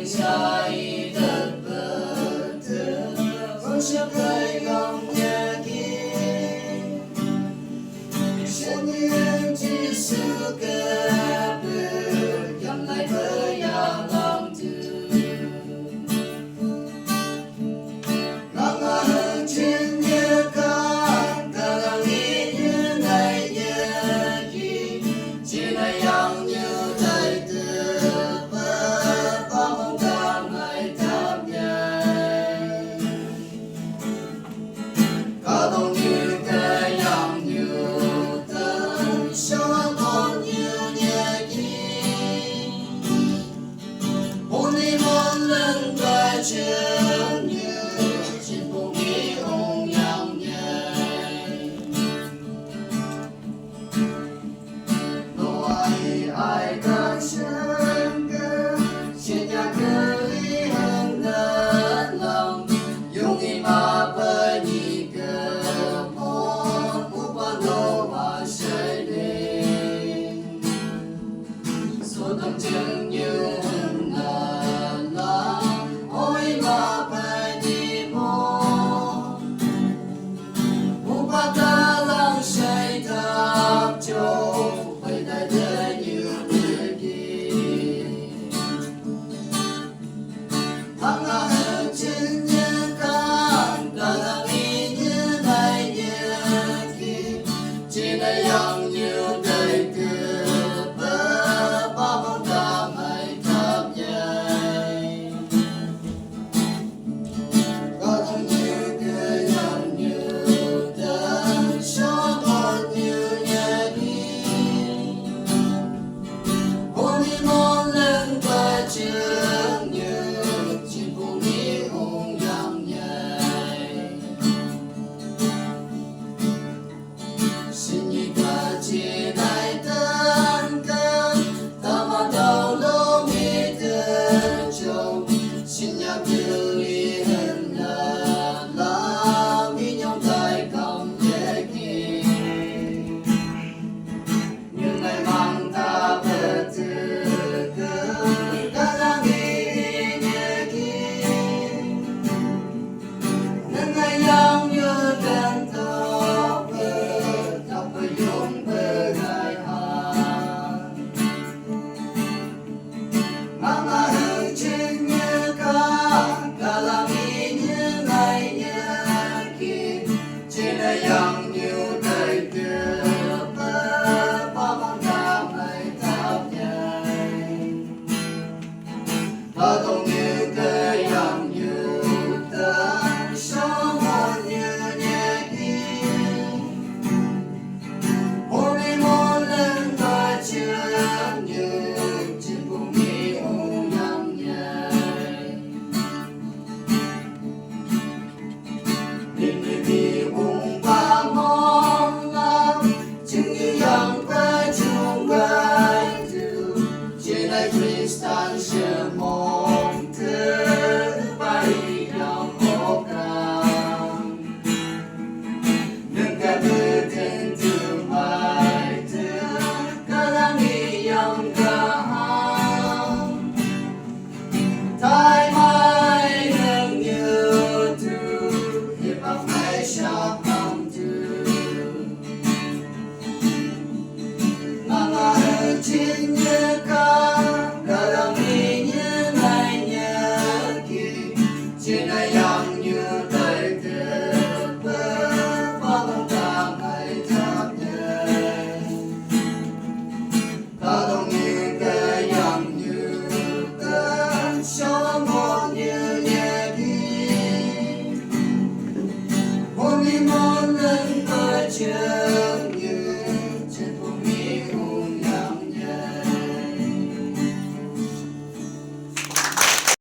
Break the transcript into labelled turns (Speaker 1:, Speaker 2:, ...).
Speaker 1: trái đất bất tử vẫn sẽ phải gồng nhẹ kia sẽ nhiên chỉ sự kẻ bự dòng lại với nhà lòng từ lòng là hơn trên nhớ con cả là nghĩ như này nhớ gì chỉ là yang như thầy từ bơ bao mong ta ngày thắp nhảy có đông như cái yang như tân cho con như nhẹ gì một đi một lần qua chân như trên vùng đi ôm nhau nhảy đâu ai đang chân cơ trên nhà cơ lý hơn đất lòng dùng ý mà bởi đi cơ một phút ban đầu mà sẽ đến số tâm chân như là ôi mà bởi đi một phút ban ta lòng say thắp châu bởi đại đời như người kia thằng là hơn trên nhớ con đã là nghĩ như này nhớ kia chỉ là yang như đời cứ bơ bao mong ta ngày thắp nhảy có đông như cứ yang như đất cho con như nhẹ đi một đi một lần qua chân như chỉ cùng đi ôm nhau nhảy xin nhị qua chỉ đại tân cơn ta mà đầu lô mi tân trông xin nhạc như ly hơn là mi nhông tay cầm nhẹ kia những ngày mang ta bất tử đã là nghĩ nhẹ kia những ngày yang như đèn tóc với dùng bờ gai hàng mang là hương trên như ca cả là nghĩ như này như kia chỉ là yang như đời cứ bơ bao mong ta ngày thắp nhảy và không như